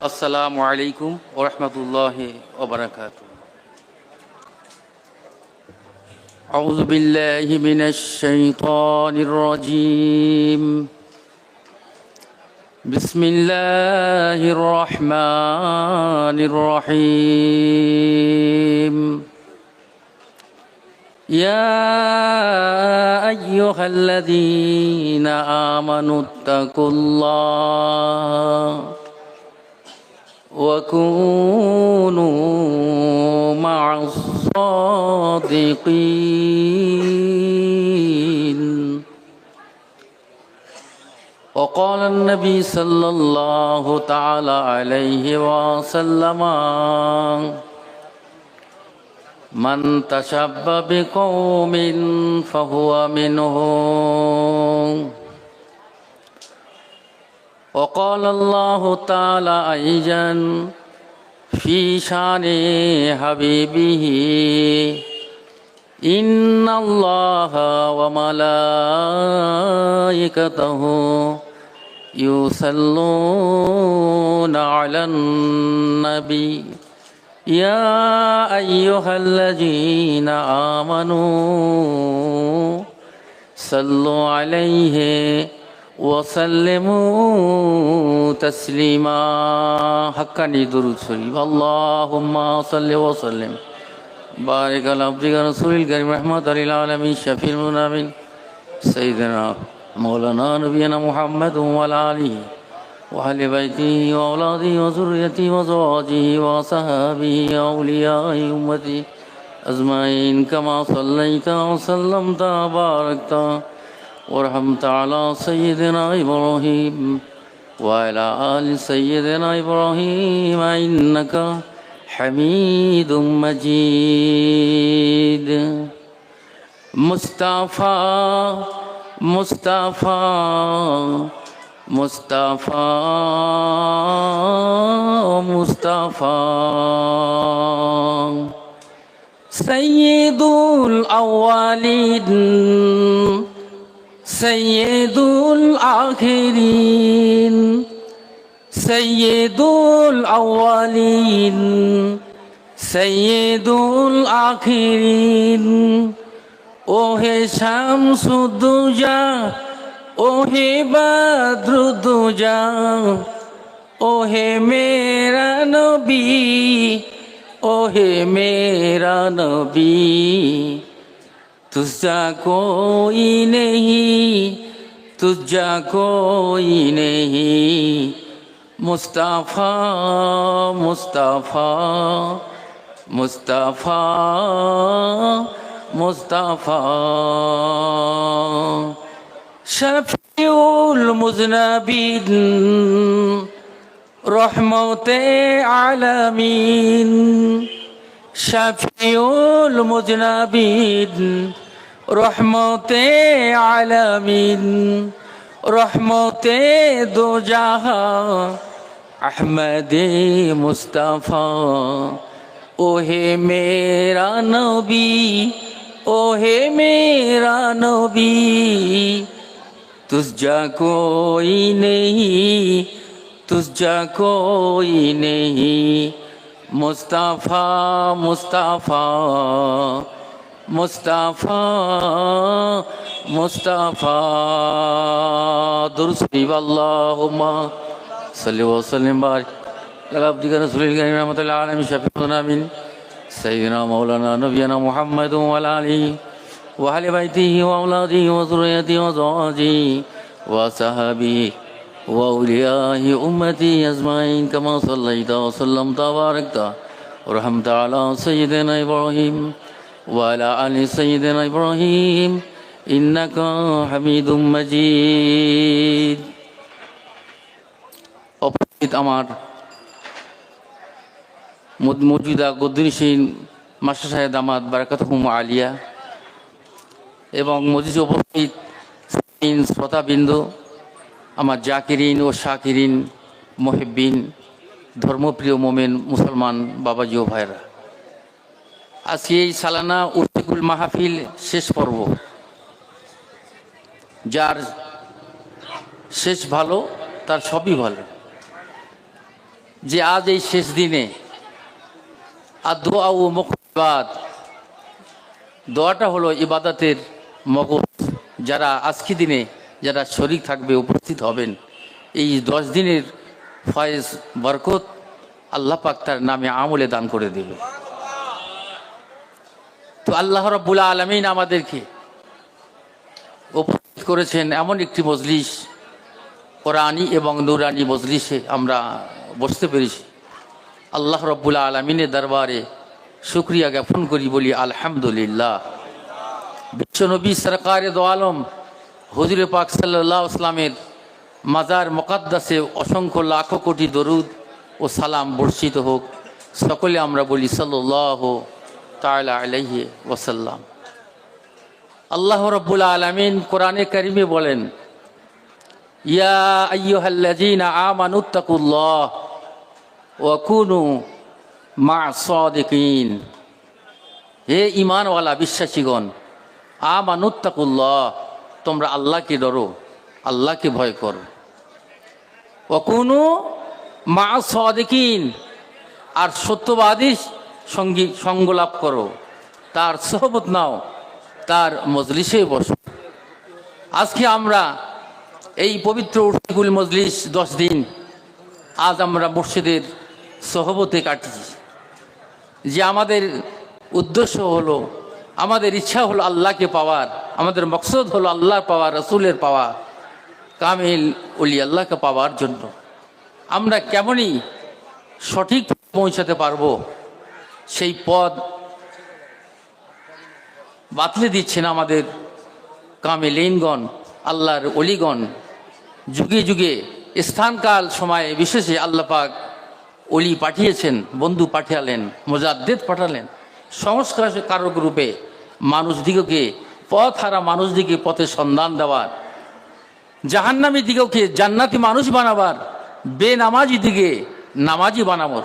আসসালামু আলাইকুম ওয়া রাহমাতুল্লাহি ওয়া বারাকাতুহু। আউযু বিল্লাহি মিনাশ শাইতানির রাজীম। বিসমিল্লাহির রহমানির রহিম। ইয়া আইয়ুহাল্লাযীনা আমানুত্তাকুল্লাহ وكونوا مع الصادقين. وقال النبي صلى الله تعالى عليه وسلم: من تشبه بقوم فهو منهم. وقال الله تعالى أيضا في شان حبيبه: إن الله وملائكته يصلون على النبي يا أيها الذين آمنوا صلوا عليه وسلموا تسليما. حقاني درود شريف. اللهم صل وسلم بارك على عبدك رسول الكريم رحمة للعالمين شفيع المذنبين سيدنا مولانا نبينا محمد وعلى آله وأهل بيته وأولاده وذريته وزواجه وصحابه وأولياء أمته أجمعين كما صليت وسلمت وباركت ورحمت على سيدنا إبراهيم وعلى آل سيدنا إبراهيم إنك حميد مجيد. مصطفى مصطفى مصطفى مصطفى سيد الأولين سيد الآخرين سيد الأولين سيد الآخرين. ওহে শামসুদ্দুজা ওহে বদরুদ্দুজা ওহে মেরা নবী ওহে মেরা নবী तुझा कोई नहीं तुझा कोई नहीं. मुस्तफ़ा मुस्तफ़ा मुस्तफ़ा मुस्तफ़ा शफीउल मुज़नबीन रहमते आलमीन. शफीउल मुज़नबीन रहमते आलमीन रहमते दो जहां अहमदे मुस्तफ़ा. ओहे मेरा नबी ओहे मेरा नबी तुझा कोई नहीं तुझा कोई नहीं. मुस्तफ़ा मुस्तफ़ा मुस्तफ़ा मुस्तफ़ा. दुरूद शरीफ. अल्लाहुम्मा सल्लि व सल्लिम बारिक अला अब्दिका रसूलिल करीम रहमतुल आलमीन शफीउल मुज़नबीन सय्यिदना मौलाना नबियना मुहम्मद व अला आलिहि व अहलि बैतिहि व औलादिहि व ज़ुर्रिय्यतिहि व ज़वाजिहि व सहाबिहि व औलियाहि उम्मती अजमाइन कमा सल्लैता व सल्लमता व बारकता व रहमता अला सय्यिदिना इब्राहीम व अला आलि सय्यिदिना इब्राहीम इन्नका हमीदुम मजीद. অপরিচিত আমার মজুদা গদ্দিনশীন মাস্টার সাহেব দামাত বারাকাতুহুম আলিয়া এবং মজলিসে উপস্থিত শ্রোতাবৃন্দ, আমার জাকিরিন ও শাকিরিন মুহিব্বিন ধর্মপ্রিয় মোমেন মুসলমান বাবাজি ও ভাইরা, আজকে এই সালানা উর্ফিকুল মাহফিল শেষ পর্ব। যার শেষ ভালো তার সবই ভালো। যে আজ এই শেষ দিনে আর দোয়া ও মুখবাদ, দোয়াটা হলো ইবাদতের মগজ। যারা আজকে দিনে যারা শরীক থাকবে, উপস্থিত হবেন, এই 10 দিনের ফয়েজ বরকত আল্লাহ পাক তার নামে আমলে দান করে দিল। তো আল্লাহ রাব্বুল আলামিন আমাদেরকে উপস্থিত করেছেন এমন একটি মজলিস, কোরআনী এবং নুরানি মজলিসে আমরা বসতে পেরেছি। আল্লাহ রাব্বুল আলামিনের দরবারে শুকরিয়া জ্ঞাপন করি, বলি আলহামদুলিল্লাহ। বিশ্বনবী সরকারে দো আলম হুজুর পাক সাল্লাল্লাহু আলাইহি ওয়াসাল্লামের মাজার মুকাদ্দাসে অসংখ্য লাখো কোটি দরুদ ও সালাম বর্ষিত হোক। সকলে আমরা বলি সাল্লাল্লাহু তাআলা আলাইহি ওয়াসাল্লাম। আল্লাহ রাব্বুল আলামিন কোরআনে কারিমে বলেন, ইয়া আইয়ুহাল্লাযীনা আমানুত্তাকুল্লাহ ওয়া কুনু মা'আস সাদিকিন। হে ঈমানওয়ালা বিশ্বাসীগণ, আমানুত্তাকুল্লাহ, তোমরা আল্লাহকে ডরো, আল্লাহকে ভয় করো। ওয়া কুনু মা'আস সাদিকিন, আর সত্যবাদীর সঙ্গ লাভ করো, তার সোহবত নাও, তার মজলিসে বসো। আজকে আমরা এই পবিত্র উরসুল মজলিস 10 দিন আজ আমরা মুর্শিদের সোহবতে কাটিয়েছি। যে আমাদের উদ্দেশ্য হলো, আমাদের ইচ্ছা হলো আল্লাহকে পাওয়ার, আমাদের মকসদ হলো আল্লাহ পাওয়া, রসুলের পাওয়া, কামিল ওলি আল্লাহকে পাওয়ার জন্য আমরা কেমনই সঠিক পৌঁছাতে পারবো, সেই পথ বাতলে দিচ্ছেন আমাদের কামিলিনগণ, আল্লাহর অলিগণ। যুগে যুগে স্থানকাল সময়ে বিশেষে আল্লাহ পাক অলি পাঠিয়েছেন, বন্ধু পাঠালেন, মুজাদ্দিদ পাঠালেন, সংস্কার কারক রূপে মানুষদিগকে, পথ হারা মানুষদিকে পথের সন্ধান দেওয়ার, জাহান্নামী দিগকে জান্নাতি মানুষ বানাবার, বেনামাজি দিকে নামাজি বানাবার,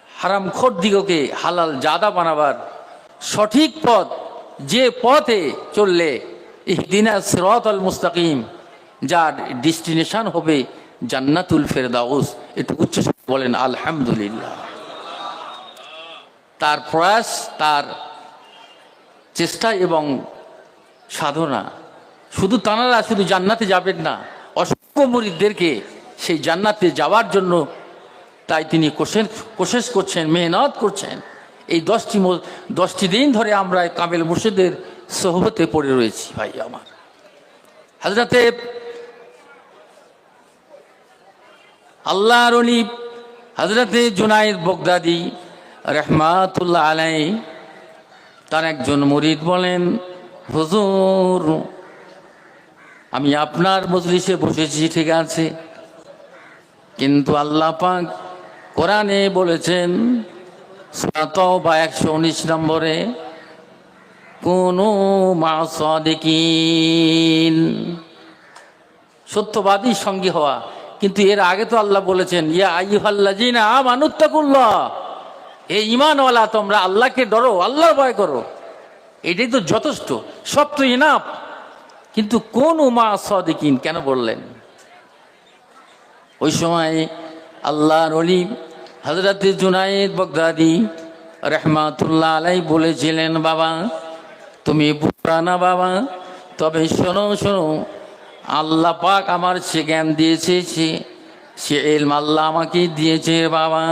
হারামখোর দিগকে হালাল জাদা বানাবার সঠিক পথ, যে পথে চললে ইহদিনাস সিরাতাল মুস্তাকিম, যার ডেস্টিনেশন হবে জান্নাতুল ফেরদাউস। একটু উচ্চ বলেন আলহামদুলিল্লাহ। তার প্রয়াস, তার চেষ্টা এবং সাধনা, শুধু তাঁরা শুধু জান্নাতে যাবেন না, অসংখ্য মুরিদদেরকে সেই জান্নাতে যাওয়ার জন্য তাই তিনি কোশেশ করছেন, মেহনত করছেন। এই 10টি দিন ধরে আমরা কামেল মুর্শিদের সোহবতে পড়ে রয়েছি। ভাই আমার, হযরতে আল্লাহর ওলি হযরতে জুনায়েদ বাগদাদী রাহমাতুল্লাহ আলাইহি, তার একজন মুরিদ বলেন, হুজুর আমি আপনার মজলিসে বসেছি ঠিক আছে, কিন্তু আল্লাহ পাক কোরআনে বলেছেন সূরা তাওবা 119 নম্বরে, কুনু মা'আস সাদিকিন, সত্যবাদী সঙ্গী হওয়া। কিন্তু এর আগে তো আল্লাহ বলেছেন, ইয়া আইয়ুহাল্লাযীনা আমানুত্তাকুল্লাহ, এই ঈমানওয়ালা তোমরা আল্লাহকে ডরো, আল্লাহর ভয় করো। এটাই তো যথেষ্ট, সব তো ইনাফ। কিন্তু কুনু মা'আস সাদিকিন কেন বললেন? ওই সময় আল্লাহর ওলি হযরত জুনায়েদ বাগদাদী রাহমাতুল্লাহ আলাইহি বলেছিলেন, বাবা তুমি বুঝবা না বাবা, তবে শোনো শোনো, আল্লাহ পাক আমার সে জ্ঞান দিয়েছে, সে ইলম আল্লাহ আমাকে দিয়েছে বাবা।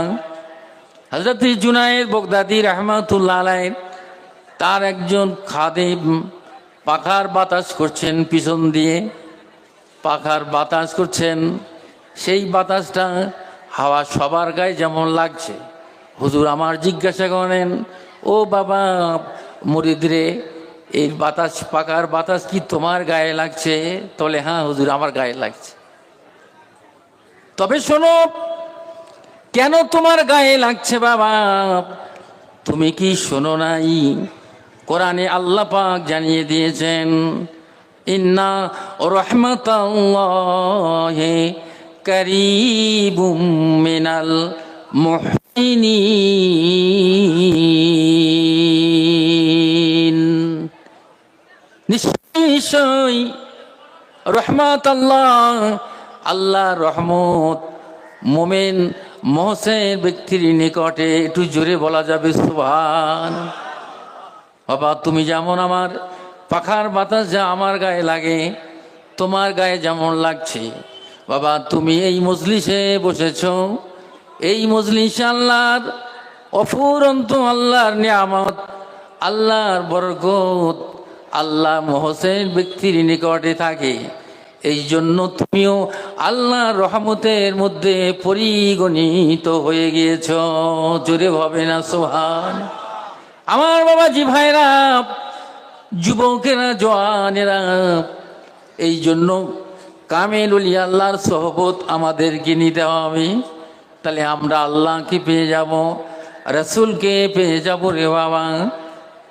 হযরত জুনায়েদ বাগদাদী রাহমাতুল্লাহ আলাইহি তার একজন খাদেম পাখার বাতাস করছেন, পিছন দিয়ে পাখার বাতাস করছেন। সেই বাতাসটা হাওয়া সবার গায়ে যেমন লাগছে, হুজুর আমার জিজ্ঞাসা করেন, ও বাবা মুরিদরে, এই বাতাস, পাখার বাতাস কি তোমার গায়ে লাগছে? তলে হ্যাঁ হুজুর আমার গায়ে লাগছে। তবে শোনো, কেন তোমার গায়ে লাগছে বাবা? তুমি কি শোনো নাই? কোরআনে আল্লাহ পাক জানিয়ে দিয়েছেন, ইন্না রাহমাতাল্লাহি কারীবুম মিনাল মুহসিনিন, নিশ্চয়ই রহমত আল্লাহ, আল্লাহর রহমত মোমেন মহসেন ব্যক্তির নিকটে একটু জোরে বলা যাবে সুবহান। বাবা তুমি যেমন আমার পাখার বাতাস যা আমার গায়ে লাগে তোমার গায়ে যেমন লাগছে, বাবা তুমি এই মজলিসে বসেছ, এই মজলিসে আল্লাহর অফুরন্ত আল্লাহর নিয়ামত, আল্লাহর বরকত আল্লাহ মহসেন ব্যক্তির নিকটে থাকে। এই জন্য তুমিও আল্লাহর রহমতের মধ্যে পরিগণিত হয়ে গিয়েছ। জোরে হবে না সুবহান। আমার বাবাজি ভাইরা, যুবকেরা, জওয়ানেরা, এই জন্য কামেল ওলি আল্লাহর সোহবত আমাদেরকে নিতে হবে। তাহলে আমরা আল্লাহকে পেয়ে যাব, রসুলকে পেয়ে যাব রে বাবা।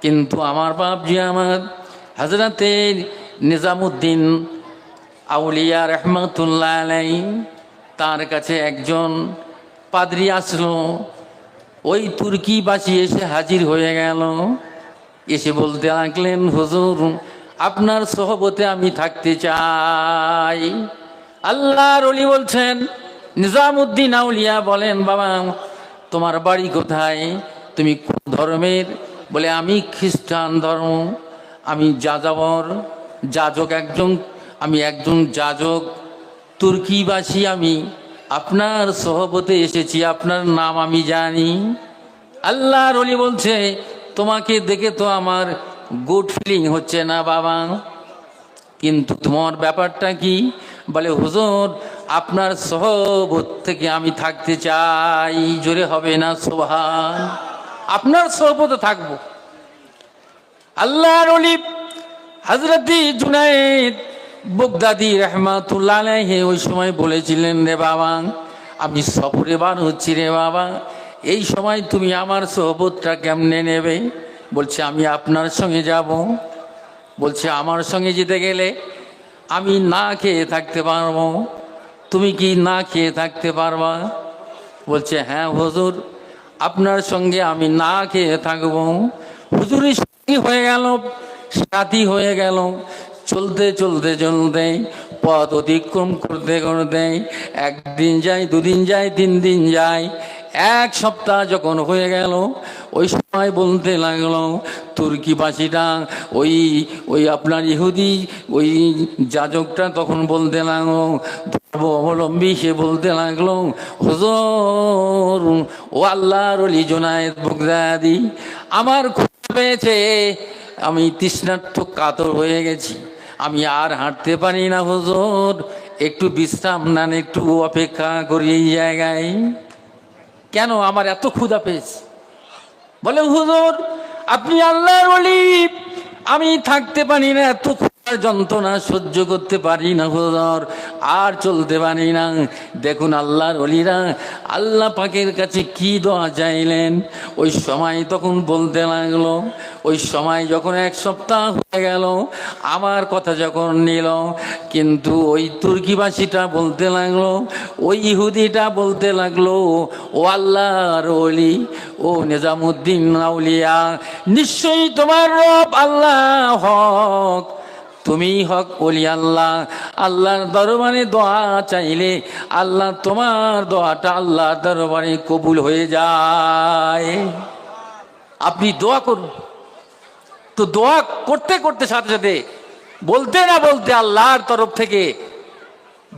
কিন্তু আমার বাপজি আমার হযরতে নিজামুদ্দিন আউলিয়া রহমতুল্লাহ আলাইহি, তার কাছে একজন পাদ্রী আসলো। ওই তুর্কিবাসী এসে হাজির হয়ে গেল, এসে বলতে লাগলেন, হুজুর আপনার সোহবতে আমি থাকতে চাই। আল্লাহর ওলি বলছেন, নিজামুদ্দিন আউলিয়া বলেন, বাবা তোমার বাড়ি কোথায়, তুমি কোন ধর্মের? বলে আমি খ্রিস্টান ধর্ম, আমি যাযাবর যাজক আমি একজন যাজক তুর্কিবাসী, আমি আপনার সোহবতে এসেছি, আপনার নাম আমি জানি। আল্লাহর ওলি বলছে, তোমাকে দেখে তো আমার গুড ফিলিং হচ্ছে না বাবা, কিন্তু তোমার ব্যাপারটা কি? বলে হুজুর আপনার সোহবত থেকে আমি থাকতে চাই। জোরে হবে না সুবহান। আপনার সোহবতে থাকবো। আল্লাহর ওলি হযরত জুনায়েদ বাগদাদী রাহমাতুল্লাহ আলাইহি ওই সময় বলেছিলেন, রে বাবা আমি সফরে বার হচ্ছি রে বাবা, এই সময় তুমি আমার সোহবতটা কেমনে নেবে? বলছে আমি আপনার সঙ্গে যাব। বলছে আমার সঙ্গে যেতে গেলে আমি না খেয়ে থাকতে পারবো, তুমি কি না খেয়ে থাকতে পারবা? বলছে হ্যাঁ হুজুর আপনার সঙ্গে আমি না খেয়ে থাকবো। হুজুরের সঙ্গী হয়ে গেল, সাথী হয়ে গেল। চলতে চলতে চলতে পথ অতিক্রম করতে করতে একদিন যায়, দুদিন যায়, 3 দিন যায়, 1 সপ্তাহ যখন হয়ে গেল, ওই সময় বলতে লাগলো তুর্কিবাসীটা, ওই ওই আপনার ইহুদি ওই যাজকটা তখন বলতে লাগলো, ধর্ম অবলম্বী সে বলতে লাগলো, হুজুর ও আল্লাহর ওলি জুনায়েদ বাগদাদী, আমার ক্ষুধা পেয়েছে, আমি তৃষ্ণার্ত কাতর হয়ে গেছি, আমি আর হাঁটতে পারি না হুজুর, একটু বিশ্রাম নেন, একটু অপেক্ষা করি এই জায়গায়। কেন? আমার এত ক্ষুধা পেয়েছে। বলে হুজুর আপনি আল্লাহর ওলি, আমি থাকতে পারি না, এত ক্ষুধার যন্ত্রণা সহ্য করতে পারি না হুজুর, আর চলতে পারি না। দেখুন আল্লাহর ওলিরা আল্লাহ পাকের কাছে কি দোয়া চাইলেন। ওই সময় তখন বলতে লাগলো, ওই সময় যখন 1 সপ্তাহ হয়ে গেল, আমার কথা যখন নিল, কিন্তু ওই তুর্কিবাসীটা বলতে লাগলো, ওই ইহুদিটা বলতে লাগলো, ও আল্লাহর ওলি, ও নিজামুদ্দিন আউলিয়া, নিশ্চয়ই তোমার রব আল্লাহ হক, তুমি হক ওলি আল্লাহ। আল্লাহর দরবারে দোয়া চাইলে আল্লাহ তোমার দোয়াটা আল্লাহর দরবারে কবুল হয়ে যায়। আপনি দোয়া করুন। তো দোয়া করতে করতে সাথে সাথে বলতে না বলতে আল্লাহর তরফ থেকে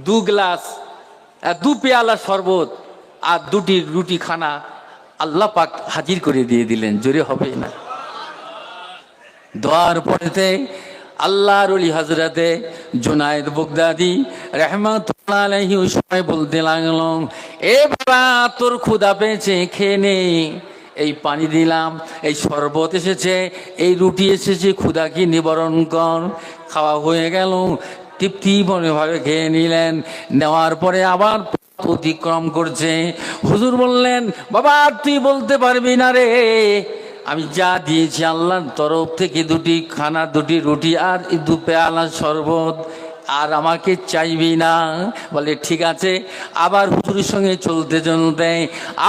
2 গ্লাস 2 পেয়ালা শরবত আর 2টি রুটি খানা আল্লাহ পাক হাজির করে দিয়ে দিলেন। জোরে হবে না? দোয়ার পরেতে আল্লাহর ওলি হযরতে জুনায়েদ বাগদাদী রাহমাতুল্লাহ আলাইহি ওই সময় বলতে লাগলো, এ বাবা তোর ক্ষুধা পেয়েছে, খেয়ে নে, এই পানি দিলাম, এই শরবত এসেছে, এই রুটি এসেছে, ক্ষুধা কি নিবারণ কর। খাওয়া হয়ে গেল, তৃপ্তি ভাবে খেয়ে নিলেন। নেওয়ার পরে আবার অতিক্রম করছে। হুজুর বললেন, বাবা তুই বলতে পারবি না রে, আমি যা দিয়েছি আল্লাহর তরফ থেকে 2টি খানা, 2টি রুটি আর 2 পেয়ালা শরবত, আর আমাকে চাইবি না? বলে ঠিক আছে। আবার হুজুরের সঙ্গে চলতে চলতে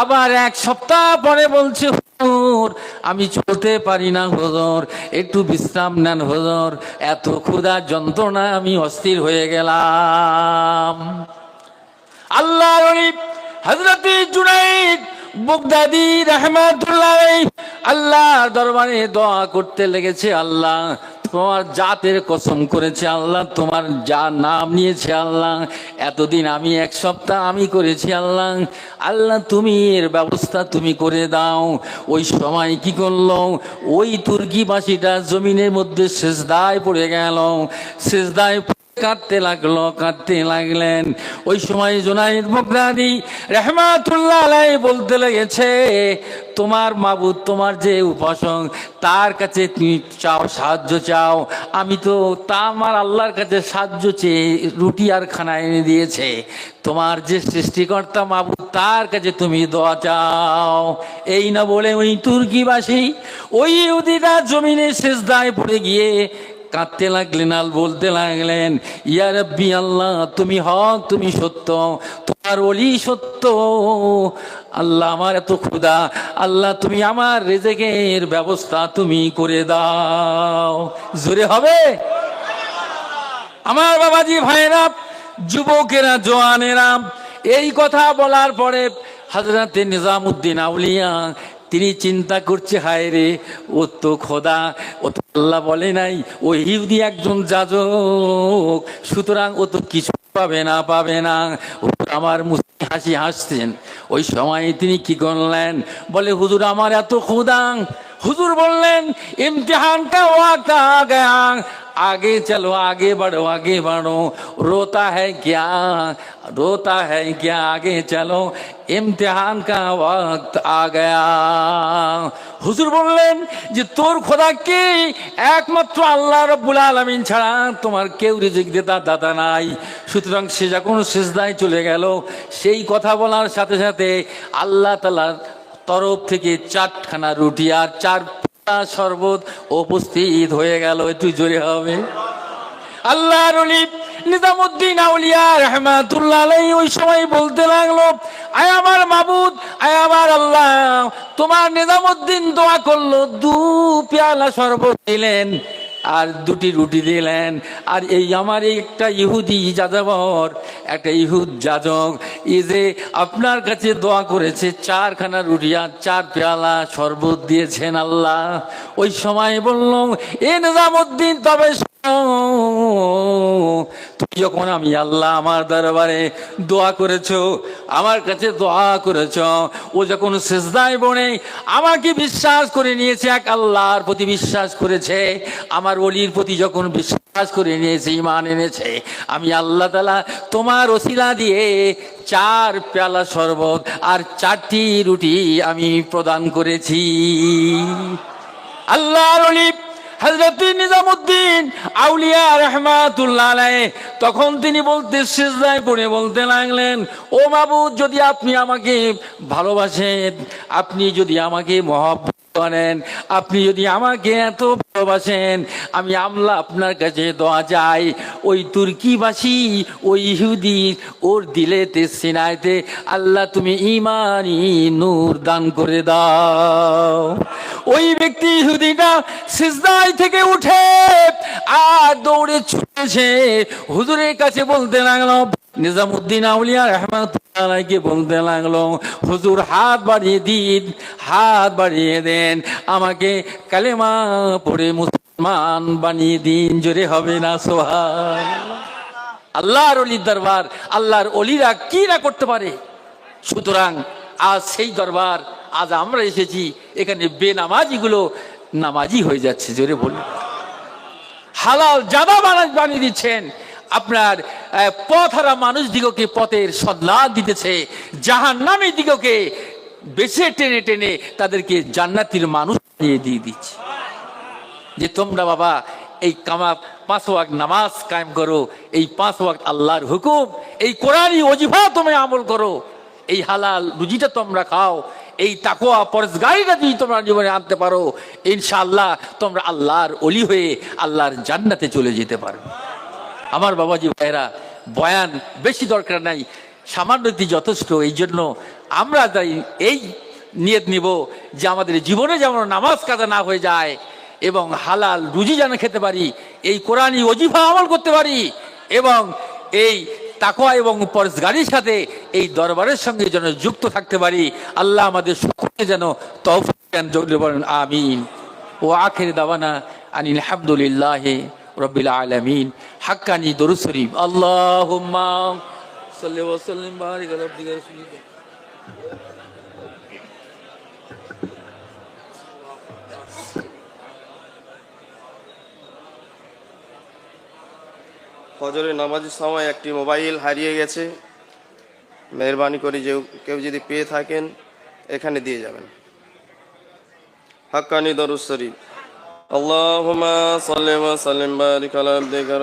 আবার 1 সপ্তাহ পরে বলছে, হুজুর আমি চলতে পারি না হুজুর, একটু বিশ্রাম নেন হুজুর, এত ক্ষুধা যন্ত্রণা আমি অস্থির হয়ে গেলাম। আল্লাহর ওলি হযরত জুনাইদ বাগদাদি রাহমাতুল্লাহ আল্লাহর দরবারে দোয়া করতে লেগেছে। আল্লাহ তোমার জাতের কসম করেছে, আল্লাহ তোমার যা নাম নিয়েছে, আল্লাহ এতদিন আমি এক সপ্তাহ আমি করেছি, আল্লাহ আল্লাহ তুমি এর ব্যবস্থা তুমি করে দাও। ওই সময় কি করলো, ওই তুর্কিবাসীটা জমিনের মধ্যে সিজদায় পড়ে গেল, সিজদায় কাঁদতে লাগলো, কাঁদতে লাগলেন। ওই সময় জুনাইদ বাগদাদি রাহমাতুল্লাহ আলাইহি বলতে লেগেছে, তোমার মাবুদ, তোমার যে উপাসক, তার কাছে তুমি চাও, সাহায্য চাও। আমি তো তা আমার আল্লাহর কাছে সাহায্য চেয়ে রুটি আর খানা এনে দিয়েছে। তোমার যে সৃষ্টিকর্তা মাবুদ, তার কাছে তুমি দোয়া চাও। এই না বলে ওই তুর্কিবাসী, ওই ইহুদিটা জমিনে সিজদায় পড়ে গিয়ে কাঁদতে লাগলেন আর বলতে লাগলেন, ইয়া রাব্বি, আল্লাহ তুমি হক, তুমি সত্য, তোমার ওলি সত্য। আল্লাহ আমার এত ক্ষুধা, আল্লাহ তুমি আমার রিজেকের ব্যবস্থা তুমি করে দাও। জোরে হবে আমার বাবাজি, ভাইরা, যুবকেরা, জওয়ানেরা। এই কথা বলার পরে হযরত নিজামউদ্দিন আউলিয়া তিনি চিন্তা করছে, হায় রে, ও তো খোদা, ও তো আল্লাহ বলে নাই ও ইহুদি একজন যাজক, সুতরাং ও তো কিছু পাবে না, পাবে না। আমার মুস্কি হাসি হাসছেন। ওই সময় তিনি কি করলেন, বলে হুজুর আমার এত ক্ষুধা। হুজুর বললেন, ইমতিহান কা ওয়াক্ত আ গয়া, आगे चलो, आगे बढ़ो, आगे बढ़ो, रोता है क्या, रोता है क्या, आगे चलो, इम्तिहान का वक्त आ गया। হুজুর বললেন যে তোর খোদাকে একমাত্র আল্লাহ রাব্বুল আলামিন ছাড়া তোমার কেউ রিজিক দেতা দাতা নাই। সুতরাং সে যখন সিজদায় চলে গেল, সেই কথা বলার সাথে সাথে আল্লাহ তাআলার তরফ থেকে 4খানা রুটি আর 4 শরবত উপস্থিত হয়ে গেল। একটু জোরে হবে। আল্লাহর ওলি নিজামউদ্দিন আউলিয়া রাহমাতুল্লাহ আলাইহি ওই সময় বলতে লাগলো, আয় আমার মাবুদ, আয় আমার আল্লাহ, তোমার নিজামউদ্দিন দোয়া করলো, 2 পেয়ালা শরবত দিলেন আর 2টি রুটি দিলেন। আর এই আমার একটা ইহুদি যাযাবর, একটা ইহুদ যাজক, এই যে আপনার কাছে দোয়া করেছে, 4খানা রুটি আর 4 পেয়ালা শরবত দিয়েছেন আল্লাহ। ওই সময় বললাম, এ নিজামউদ্দিন, তবে তুমি যখন আমি আল্লাহ আমার দরবারে দোয়া করেছো, আমার কাছে দোয়া করেছো, ও যখন সিজদায় পড়ে আমাকে বিশ্বাস করে নিয়েছে, এক আল্লাহর প্রতি বিশ্বাস করেছে, আমার ওলির প্রতি যখন বিশ্বাস করে নিয়েছে, ঈমান এনেছে, আমি আল্লাহ তাআলা তোমার ওসিলা দিয়ে 4 পেয়ালা শরবত আর 4টি রুটি আমি প্রদান করেছি। আল্লাহর ওলি হযরত নিজামউদ্দিন আউলিয়া রাহমাতুল্লাহ আলাইহি তখন তিনি বলতে, সিজদায় পড়ে বলতে লাগলেন, ও মাবুদ, যদি আপনি আমাকে ভালোবাসেন, আপনি যদি আমাকে মহব্বত করেন, আপনি যদি আমাকে এত ভালোবাসেন, আমি আল্লাহ আপনার কাছে দোয়া চাই, ওই তুর্কিবাসী, ওই ইহুদি, ওর দিলেতে সিনাইতে আল্লাহ তুমি ঈমানি নূর দান করে দাও। ওই ব্যক্তি ইহুদিটা সিজদায় থেকে উঠে আর দৌড়ে ছুটেছে হুজুরের কাছে, বলতে লাগলো, নিজামউদ্দিন আউলিয়া রাহমাতুল্লাহ আলাইহি বলতে লাগলো, হুজুর হাত বাড়িয়ে দিন, হাত বাড়িয়ে দেন, আমাকে কালেমা পড়ে মুসলমান বানিয়ে দিন। জোরে হবে না সুবহানাল্লাহ। আল্লাহর ওলির দরবার, আল্লাহর ওলিরা কি না করতে পারে। সুতরাং আজ সেই দরবার, আজ আমরা এসেছি, এখানে বেনামাজিগুলো নামাজি হয়ে যাচ্ছে। জোরে বলি, হালাল জাদা বানিয়ে দিচ্ছেন, আপনার পথহারা মানুষ দিগকে পথের সন্ধান দিতেছে, জাহান্নামী দিগকে বেছে টেনে টেনে তাদেরকে জান্নাতীর মানুষ দিয়ে দিচ্ছে। যে তোমরা বাবা এই 5 ওয়াক্ত নামাজ কায়েম করো, এই 5 ওয়াক্ত আল্লাহর হুকুম, এই কোরআনী ওজিফা তুমি আমল করো, এই হালাল রুজিটা তোমরা খাও, এই তাকওয়া পরহেজগারিটা যদি তোমরা জীবনে আনতে পারো, ইনশাআল্লাহ তোমরা আল্লাহর ওলি হয়ে আল্লাহর জান্নাতে চলে যেতে পারবে। আমার বাবাজি ভাইরা, বয়ান বেশি দরকার নাই, সামান্যটি যথেষ্ট। এই জন্য আমরা তাই এই নিয়ত নিব যে আমাদের জীবনে যেমন নামাজ কাজা না হয়ে যায় এবং হালাল রুজি যেন খেতে পারি, এই কোরআনী ওজিফা আমল করতে পারি এবং এই তাকওয়া এবং পরহেজগারির সাথে এই দরবারের সঙ্গে যেন যুক্ত থাকতে পারি। আল্লাহ আমাদের সকলকে যেন তৌফিক দান করেন, আমিন। ও আখির দাওয়ানা আনিল হামদুলিল্লাহি রাব্বিল আলামিন। হাক্কানি দরুদ শরীফ। আল্লাহুম্মা সাল্লি ওয়া সাল্লিম বারিক আলা আবদিকা রাসূলিকা। ফজরের নামাজের সময় একটি মোবাইল হারিয়ে গেছে। মেহরবানি করে কেউ যদি পেয়ে থাকেন এখানে দিয়ে যাবেন। হাক্কানি দরুদ শরীফ। আল্লাহুম্মা সাল্লি ওয়া সাল্লিম বারিক আলা আবদিকা